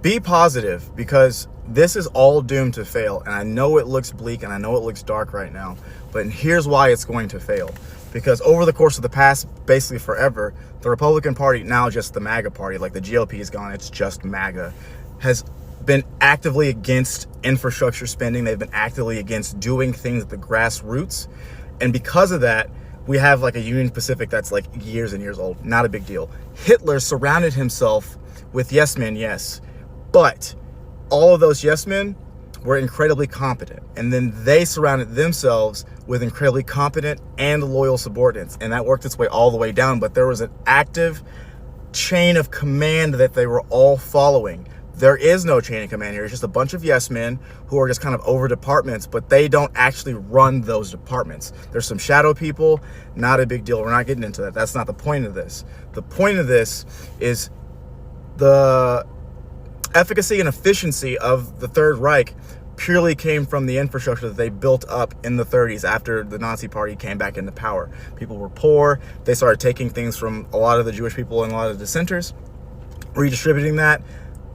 be positive, because this is all doomed to fail. And I know it looks bleak and I know it looks dark right now, but here's why it's going to fail. Because over the course of the past, basically forever, the Republican Party, now just the MAGA party, like the GOP is gone, it's just MAGA, has been actively against infrastructure spending. They've been actively against doing things at the grassroots. And because of that, we have like a Union Pacific that's like years and years old. Not a big deal. Hitler surrounded himself with yes men, yes. But all of those yes men were incredibly competent. And then they surrounded themselves with incredibly competent and loyal subordinates. And that worked its way all the way down. But there was an active chain of command that they were all following. There is no chain of command here. It's just a bunch of yes men who are just kind of over departments, but they don't actually run those departments. There's some shadow people, not a big deal. We're not getting into that. That's not the point of this. The point of this is the efficacy and efficiency of the Third Reich purely came from the infrastructure that they built up in the 30s after the Nazi Party came back into power. People were poor. They started taking things from a lot of the Jewish people and a lot of the dissenters, redistributing that,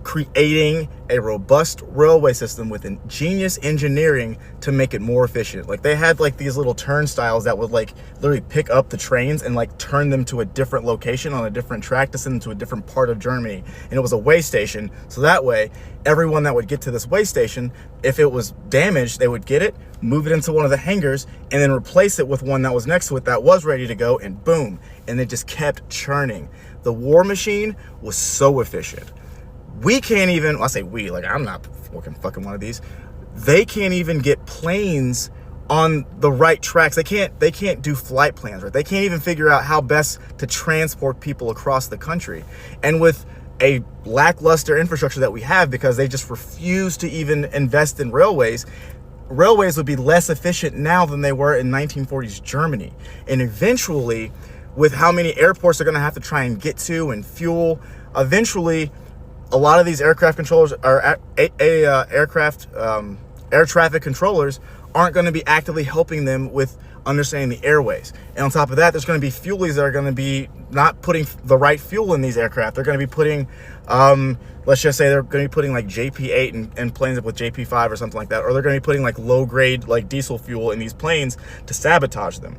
creating a robust railway system with ingenious engineering to make it more efficient. Like they had like these little turnstiles that would like literally pick up the trains and like turn them to a different location on a different track to send them to a different part of Germany. And it was a way station. So that way, everyone that would get to this way station, if it was damaged, they would get it, move it into one of the hangars, and then replace it with one that was next to it that was ready to go, and boom. And it just kept churning. The war machine was so efficient. We can't even, well, I say we, like I'm not fucking one of these. They can't even get planes on the right tracks. They can't do flight plans, right? They can't even figure out how best to transport people across the country. And with a lackluster infrastructure that we have, because they just refuse to even invest in railways, railways would be less efficient now than they were in 1940s Germany. And eventually, with how many airports they're gonna have to try and get to and fuel, eventually, a lot of these aircraft controllers are air traffic controllers aren't going to be actively helping them with understanding the airways. And on top of that, there's going to be fuelies that are going to be not putting the right fuel in these aircraft. They're going to be putting, let's just say they're going to be putting like JP8 and planes up with JP5 or something like that. Or they're going to be putting like low grade like diesel fuel in these planes to sabotage them.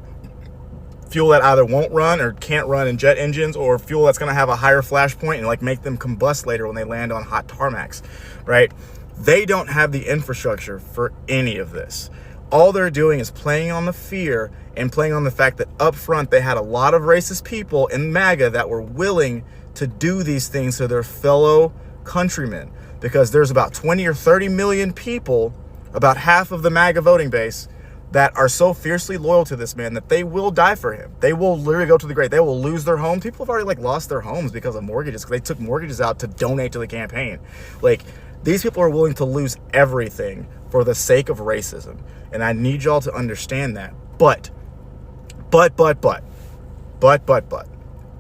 Fuel that either won't run or can't run in jet engines, or fuel that's going to have a higher flash point and like make them combust later when they land on hot tarmacs, right? They don't have the infrastructure for any of this. All they're doing is playing on the fear and playing on the fact that up front they had a lot of racist people in MAGA that were willing to do these things to their fellow countrymen, because there's about 20 or 30 million people, about half of the MAGA voting base, that are so fiercely loyal to this man that they will die for him. They will literally go to the grave. They will lose their home. People have already like lost their homes because of mortgages, because they took mortgages out to donate to the campaign. Like, these people are willing to lose everything for the sake of racism. And I need y'all to understand that. But,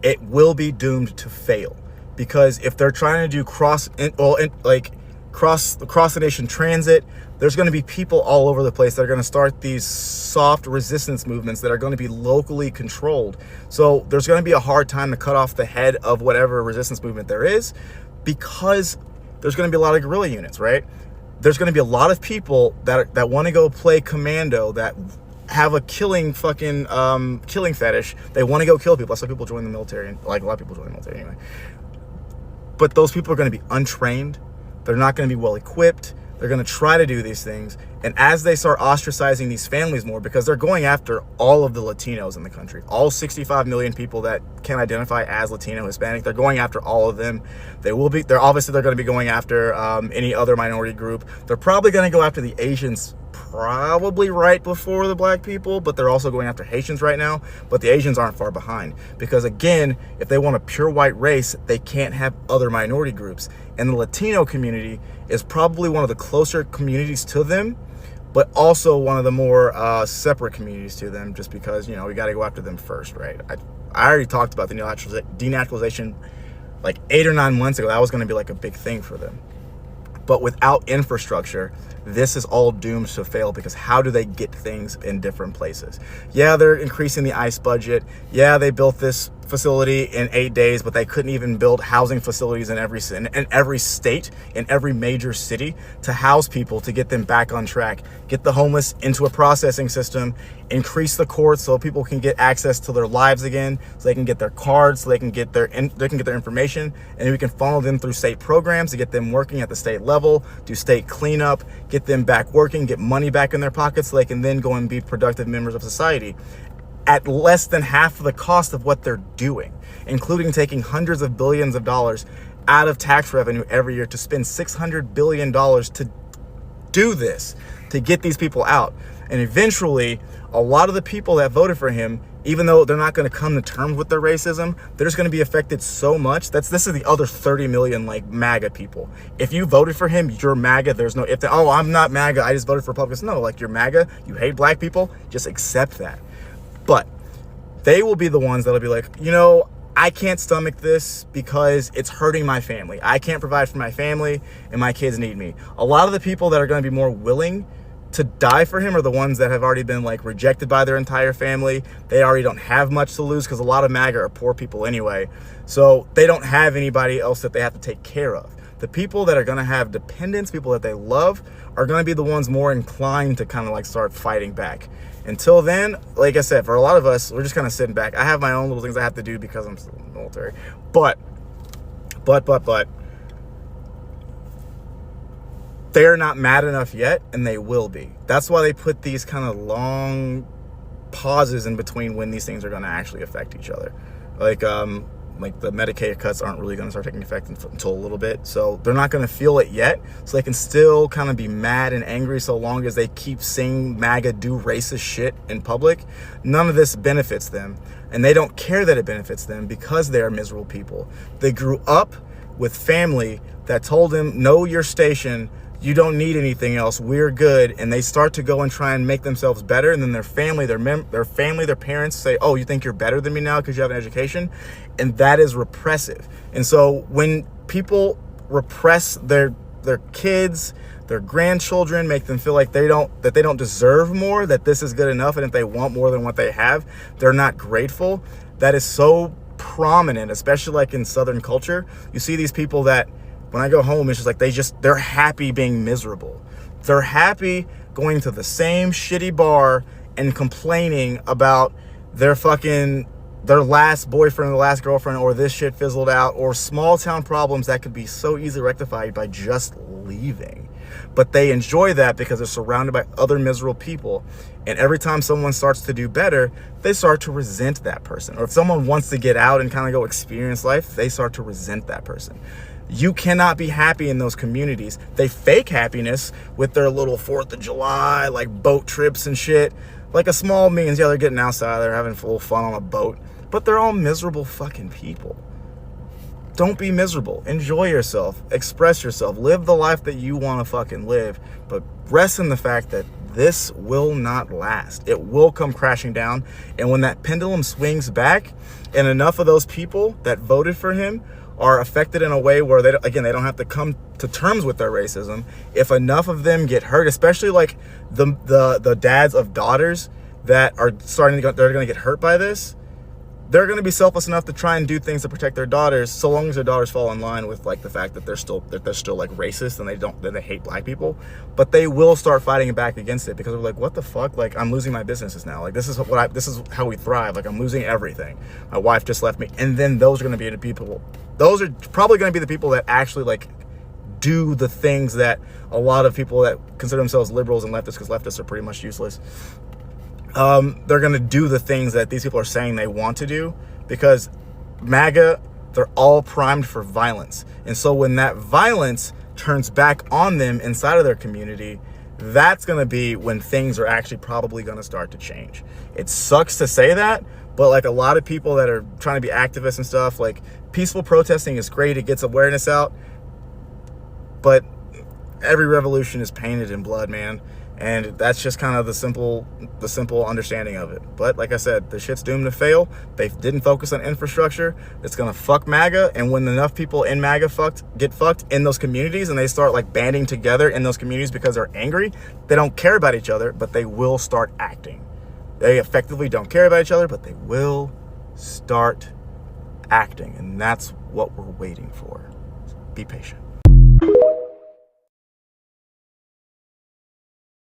it will be doomed to fail. Because if they're trying to do cross the nation transit, there's going to be people all over the place that are going to start these soft resistance movements that are going to be locally controlled. So there's going to be a hard time to cut off the head of whatever resistance movement there is, because there's going to be a lot of guerrilla units, right? There's going to be a lot of people that want to go play commando, that have a killing fetish. They want to go kill people. That's why people join the military, and like a lot of people join the military anyway. But those people are going to be untrained. They're not going to be well equipped. They're going to try to do these things. And as they start ostracizing these families more, because they're going after all of the Latinos in the country, all 65 million people that can identify as Latino, Hispanic, they're going after all of them. They're going to be going after any other minority group. They're probably going to go after the Asians probably right before the black people, but they're also going after Haitians right now. But the Asians aren't far behind, because again, if they want a pure white race, they can't have other minority groups. And the Latino community is probably one of the closer communities to them, but also one of the more separate communities to them, just because, you know, we got to go after them first, right? I already talked about the denaturalization like 8 or 9 months ago. That was going to be like a big thing for them. But without infrastructure, this is all doomed to fail, because how do they get things in different places? Yeah, they're increasing the ICE budget. Yeah, they built this facility in 8 days, but they couldn't even build housing facilities in every state, in every major city, to house people, to get them back on track, get the homeless into a processing system, increase the courts so people can get access to their lives again, so they can get their cards, so they can get their information, and we can funnel them through state programs to get them working at the state level, do state cleanup, get them back working, get money back in their pockets, so they can then go and be productive members of society at less than half of the cost of what they're doing, including taking hundreds of billions of dollars out of tax revenue every year to spend $600 billion to do this, to get these people out. And eventually, a lot of the people that voted for him, even though they're not going to come to terms with their racism, they're just going to be affected so much. This is the other 30 million like MAGA people. If you voted for him, you're MAGA. There's no oh, I'm not MAGA, I just voted for Republicans. No, like, you're MAGA, you hate black people, just accept that. But they will be the ones that'll be like, I can't stomach this because it's hurting my family. I can't provide for my family and my kids need me. A lot of the people that are going to be more willing to die for him are the ones that have already been like rejected by their entire family. They already don't have much to lose, because a lot of MAGA are poor people anyway. So they don't have anybody else that they have to take care of. The people that are going to have dependents, people that they love, are going to be the ones more inclined to kind of like start fighting back. Until then, like I said, for a lot of us, we're just kind of sitting back. I have my own little things I have to do because I'm still in the military. But they're not mad enough yet, and they will be. That's why they put these kind of long pauses in between when these things are going to actually affect each other. Like the Medicaid cuts aren't really going to start taking effect until a little bit. So they're not going to feel it yet. So they can still kind of be mad and angry so long as they keep seeing MAGA do racist shit in public. None of this benefits them. And they don't care that it benefits them, because they are miserable people. They grew up with family that told them, know your station, you don't need anything else, we're good. And they start to go and try and make themselves better, and then their family, their parents say, oh, you think you're better than me now because you have an education? And that is repressive. And so when people repress their kids, their grandchildren, make them feel like they don't deserve more, that this is good enough, and if they want more than what they have, they're not grateful. That is so prominent, especially like in Southern culture. You see these people that, when I go home, it's just like they're happy being miserable. They're happy going to the same shitty bar and complaining about their last boyfriend or last girlfriend, or this shit fizzled out, or small town problems that could be so easily rectified by just leaving. But they enjoy that because they're surrounded by other miserable people. And every time someone starts to do better, they start to resent that person. Or if someone wants to get out and kind of go experience life, they start to resent that person. You cannot be happy in those communities. They fake happiness with their little 4th of July, like boat trips and shit. Like a small means, yeah, they're getting outside, they're having full fun on a boat, but they're all miserable fucking people. Don't be miserable. Enjoy yourself. Express yourself. Live the life that you want to fucking live. But rest in the fact that this will not last. It will come crashing down. And when that pendulum swings back, and enough of those people that voted for him are affected in a way where they don't have to come to terms with their racism. If enough of them get hurt, especially like the dads of daughters that are they're going to get hurt by this, they're going to be selfless enough to try and do things to protect their daughters, so long as their daughters fall in line with like the fact that they're still like racist and they hate black people. But they will start fighting back against it, because they're like, what the fuck? Like, I'm losing my businesses now. Like, this is how we thrive. Like, I'm losing everything. My wife just left me. And then those are going to be the people. Those are probably going to be the people that actually like do the things that a lot of people that consider themselves liberals and leftists, because leftists are pretty much useless, they're going to do the things that these people are saying they want to do, because MAGA, they're all primed for violence. And so when that violence turns back on them inside of their community, that's going to be when things are actually probably going to start to change. It sucks to say that, but like a lot of people that are trying to be activists and stuff, like peaceful protesting is great. It gets awareness out, but every revolution is painted in blood, man. And that's just kind of the simple understanding of it. But like I said, the shit's doomed to fail. They didn't focus on infrastructure. It's gonna fuck MAGA. And when enough people in MAGA get fucked in those communities, and they start like banding together in those communities because they're angry, they don't care about each other, but they will start acting. They effectively don't care about each other, but they will start acting. And that's what we're waiting for. Be patient.